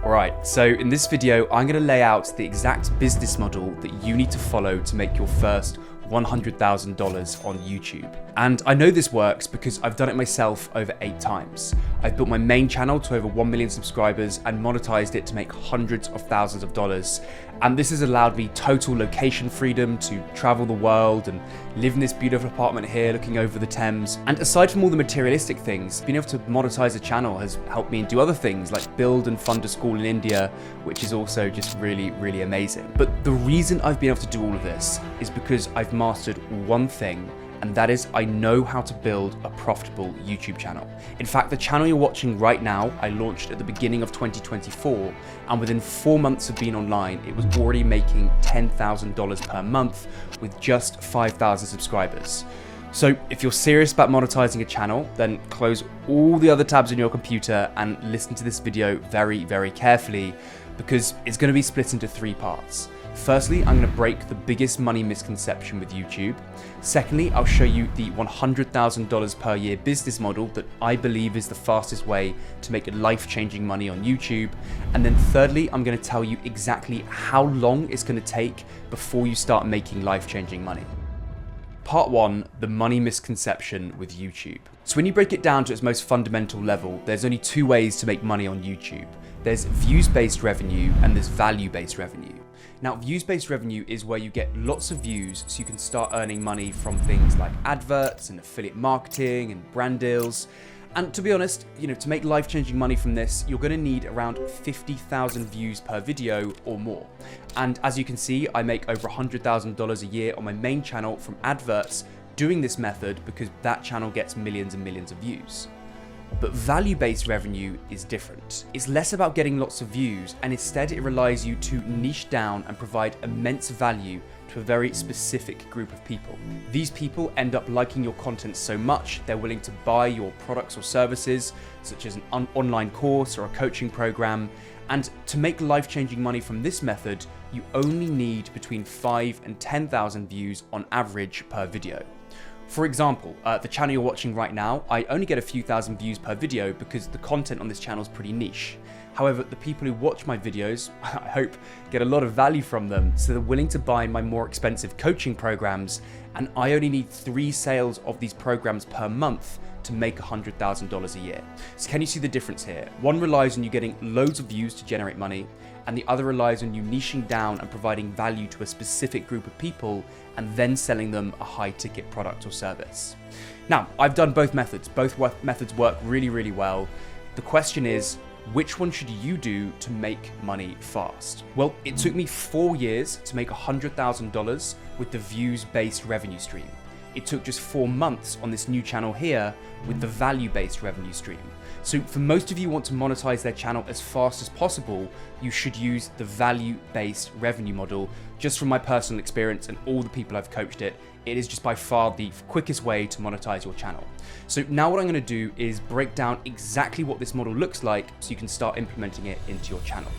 Alright, so in this video, I'm going to lay out the exact business model that you need to follow to make your first $100,000 on YouTube. And I know this works because I've done it myself over 8 times. I've built my main channel to over 1 million subscribers and monetized it to make hundreds of thousands of dollars. And this has allowed me total location freedom to travel the world and live in this beautiful apartment here looking over the Thames. And aside from all the materialistic things, being able to monetize a channel has helped me do other things like build and fund a school in India, which is also just really, really amazing. But the reason I've been able to do all of this is because I've mastered one thing, and that is I know how to build a profitable YouTube channel. In fact, the channel you're watching right now, I launched at the beginning of 2024, and within 4 months of being online, it was already making $10,000 per month with just 5,000 subscribers. So if you're serious about monetizing a channel, then close all the other tabs on your computer and listen to this video very, very carefully, because it's going to be split into 3 parts. Firstly, I'm going to break the biggest money misconception with YouTube. Secondly, I'll show you the $100,000 per year business model that I believe is the fastest way to make life-changing money on YouTube. And then thirdly, I'm going to tell you exactly how long it's going to take before you start making life-changing money. Part 1, the money misconception with YouTube. So when you break it down to its most fundamental level, there's only 2 ways to make money on YouTube. There's views-based revenue and there's value-based revenue. Now, views-based revenue is where you get lots of views so you can start earning money from things like adverts and affiliate marketing and brand deals. And to be honest, to make life-changing money from this, you're going to need around 50,000 views per video or more. And as you can see, I make over $100,000 a year on my main channel from adverts doing this method because that channel gets millions and millions of views. But value-based revenue is different. It's less about getting lots of views, and instead it relies you to niche down and provide immense value to a very specific group of people. These people end up liking your content so much, they're willing to buy your products or services, such as an online course or a coaching program. And to make life-changing money from this method, you only need between 5,000 and 10,000 views on average per video. For example, the channel you're watching right now, I only get a few thousand views per video because the content on this channel is pretty niche. However, the people who watch my videos, I hope, get a lot of value from them, so they're willing to buy my more expensive coaching programs, and I only need 3 sales of these programs per month to make $100,000 a year. So can you see the difference here? One relies on you getting loads of views to generate money, and the other relies on you niching down and providing value to a specific group of people and then selling them a high ticket product or service. Now, I've done both methods. Both methods work really, really well. The question is, which one should you do to make money fast? Well, it took me 4 years to make $100,000 with the views-based revenue stream. It took just 4 months on this new channel here with the value-based revenue stream. So for most of you who want to monetize their channel as fast as possible, you should use the value-based revenue model. Just from my personal experience and all the people I've coached it is just by far the quickest way to monetize your channel. So now what I'm going to do is break down exactly what this model looks like so you can start implementing it into your channel.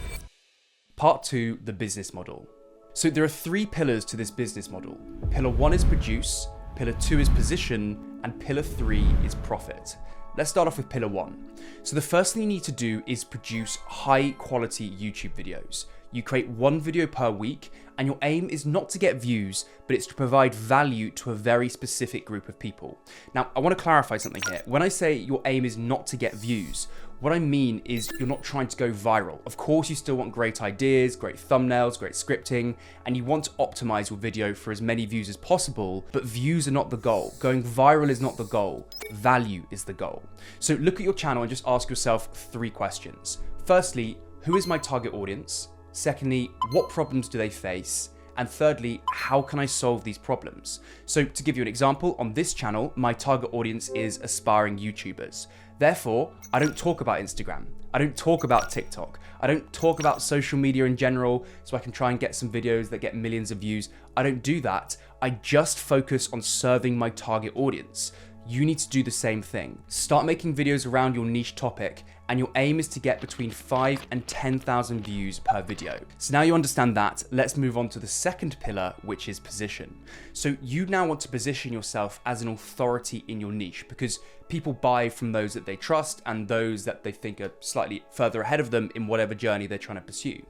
Part 2, the business model. So there are 3 pillars to this business model. Pillar 1 is produce, Pillar 2 is position, and Pillar 3 is profit. Let's start off with Pillar 1. So the first thing you need to do is produce high quality YouTube videos. You create 1 video per week, and your aim is not to get views, but it's to provide value to a very specific group of people. Now, I want to clarify something here. When I say your aim is not to get views, what I mean is you're not trying to go viral. Of course, you still want great ideas, great thumbnails, great scripting, and you want to optimize your video for as many views as possible, but views are not the goal. Going viral is not the goal. Value is the goal. So look at your channel and just ask yourself 3 questions. Firstly, who is my target audience? Secondly, what problems do they face? And thirdly, how can I solve these problems? So to give you an example, on this channel, my target audience is aspiring YouTubers. Therefore, I don't talk about Instagram. I don't talk about TikTok. I don't talk about social media in general so I can try and get some videos that get millions of views. I don't do that. I just focus on serving my target audience. You need to do the same thing. Start making videos around your niche topic and your aim is to get between 5 and 10,000 views per video. So now you understand that, let's move on to the second pillar, which is position. So you now want to position yourself as an authority in your niche because people buy from those that they trust and those that they think are slightly further ahead of them in whatever journey they're trying to pursue.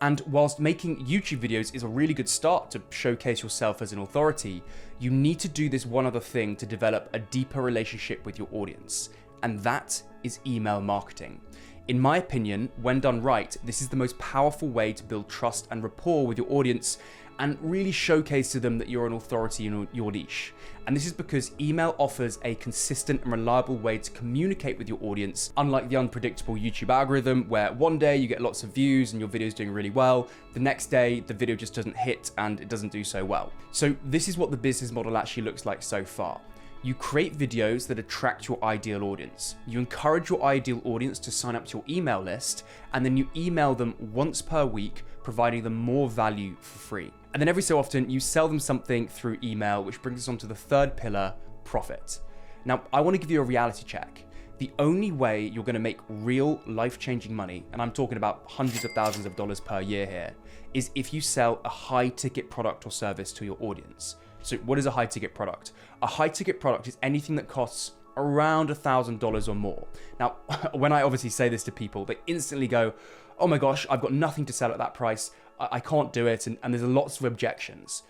And whilst making YouTube videos is a really good start to showcase yourself as an authority, you need to do this one other thing to develop a deeper relationship with your audience, and that is email marketing. In my opinion, when done right, this is the most powerful way to build trust and rapport with your audience and really showcase to them that you're an authority in your niche. And this is because email offers a consistent and reliable way to communicate with your audience, unlike the unpredictable YouTube algorithm where one day you get lots of views and your video is doing really well, the next day the video just doesn't hit and it doesn't do so well. So this is what the business model actually looks like so far. You create videos that attract your ideal audience. You encourage your ideal audience to sign up to your email list, and then you email them once per week, providing them more value for free. And then every so often, you sell them something through email, which brings us on to the third pillar, profit. Now, I want to give you a reality check. The only way you're going to make real life-changing money, and I'm talking about hundreds of thousands of dollars per year here, is if you sell a high-ticket product or service to your audience. So what is a high-ticket product? A high-ticket product is anything that costs around $1,000 or more. Now, when I obviously say this to people, they instantly go, oh my gosh, I've got nothing to sell at that price. I can't do it. And there's lots of objections.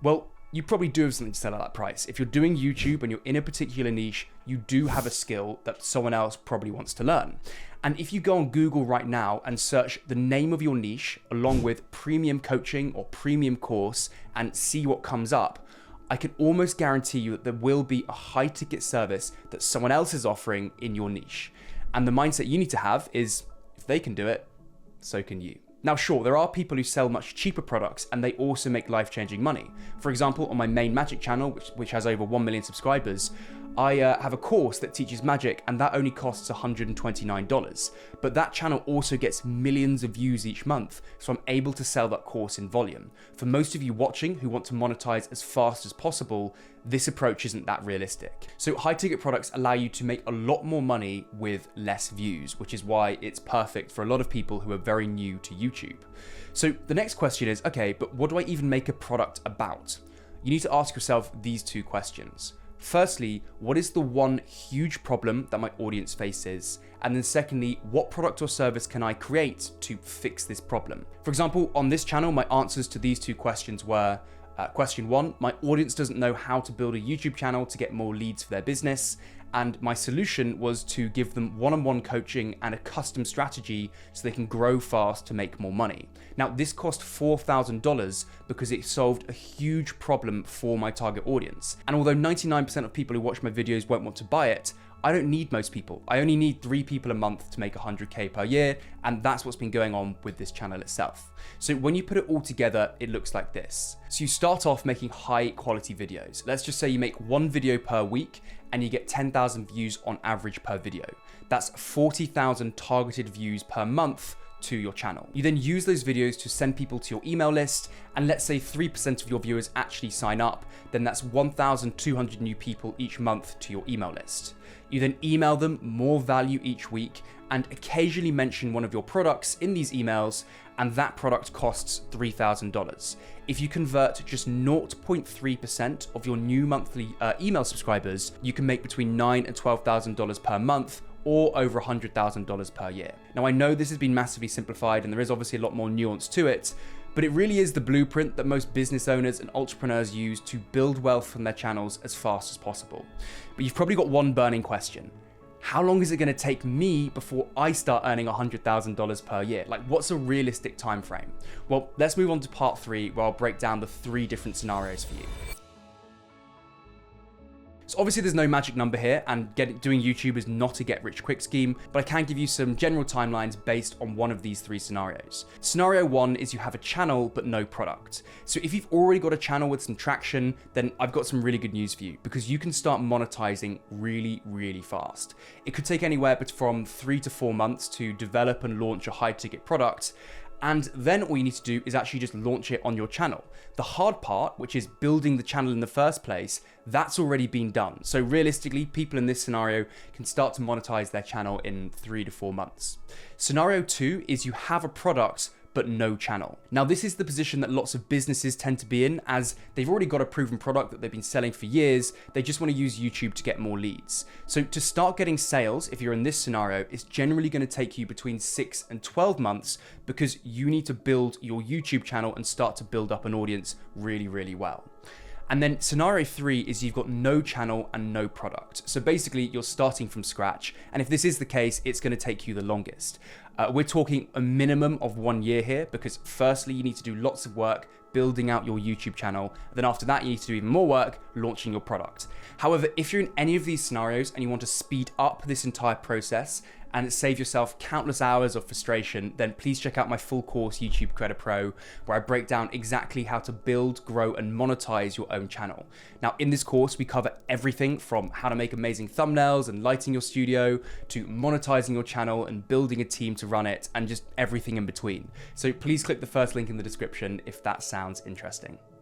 Well, you probably do have something to sell at that price. If you're doing YouTube and you're in a particular niche, you do have a skill that someone else probably wants to learn. And if you go on Google right now and search the name of your niche along with premium coaching or premium course and see what comes up, I can almost guarantee you that there will be a high ticket service that someone else is offering in your niche. And the mindset you need to have is, if they can do it, so can you. Now, sure, there are people who sell much cheaper products and they also make life-changing money. For example, on my main magic channel, which has over 1 million subscribers, I have a course that teaches magic and that only costs $129. But that channel also gets millions of views each month, so I'm able to sell that course in volume. For most of you watching who want to monetize as fast as possible, this approach isn't that realistic. So high ticket products allow you to make a lot more money with less views, which is why it's perfect for a lot of people who are very new to YouTube. So the next question is, okay, but what do I even make a product about? You need to ask yourself these two questions. Firstly, what is the one huge problem that my audience faces? And then secondly, what product or service can I create to fix this problem? For example, on this channel, my answers to these two questions were, question one, my audience doesn't know how to build a YouTube channel to get more leads for their business. And my solution was to give them one-on-one coaching and a custom strategy so they can grow fast to make more money. Now, this cost $4,000 because it solved a huge problem for my target audience. And although 99% of people who watch my videos won't want to buy it, I don't need most people. I only need 3 people a month to make 100K per year, and that's what's been going on with this channel itself. So when you put it all together, it looks like this. So you start off making high quality videos. Let's just say you make 1 video per week and you get 10,000 views on average per video. That's 40,000 targeted views per month to your channel. You then use those videos to send people to your email list, and let's say 3% of your viewers actually sign up, then that's 1,200 new people each month to your email list. You then email them more value each week and occasionally mention one of your products in these emails, and that product costs $3,000. If you convert just 0.3% of your new monthly email subscribers, you can make between $9,000 and $12,000 per month, or over $100,000 per year. Now, I know this has been massively simplified and there is obviously a lot more nuance to it, but it really is the blueprint that most business owners and entrepreneurs use to build wealth from their channels as fast as possible. But you've probably got one burning question. How long is it going to take me before I start earning $100,000 per year? Like, what's a realistic time frame? Well, let's move on to part 3, where I'll break down the 3 different scenarios for you. So obviously there's no magic number here, and doing YouTube is not a get-rich-quick scheme, but I can give you some general timelines based on one of these 3 scenarios. Scenario 1 is you have a channel but no product. So if you've already got a channel with some traction, then I've got some really good news for you, because you can start monetizing really, really fast. It could take anywhere from 3 to 4 months to develop and launch a high-ticket product, And then all you need to do is actually just launch it on your channel. The hard part, which is building the channel in the first place, that's already been done. So realistically, people in this scenario can start to monetize their channel in 3 to 4 months. Scenario 2 is you have a product but no channel. Now this is the position that lots of businesses tend to be in, as they've already got a proven product that they've been selling for years. They just want to use YouTube to get more leads. So to start getting sales, if you're in this scenario, it's generally going to take you between 6 and 12 months, because you need to build your YouTube channel and start to build up an audience really, really well. And then scenario 3 is you've got no channel and no product. So basically you're starting from scratch. And if this is the case, it's going to take you the longest. We're talking a minimum of 1 year here, because firstly, you need to do lots of work building out your YouTube channel. Then after that, you need to do even more work launching your product. However, if you're in any of these scenarios and you want to speed up this entire process and save yourself countless hours of frustration, then please check out my full course, YouTube Creator Pro, where I break down exactly how to build, grow, and monetize your own channel. Now, in this course, we cover everything from how to make amazing thumbnails and lighting your studio, to monetizing your channel and building a team to run it, and just everything in between. So please click the first link in the description if that sounds interesting.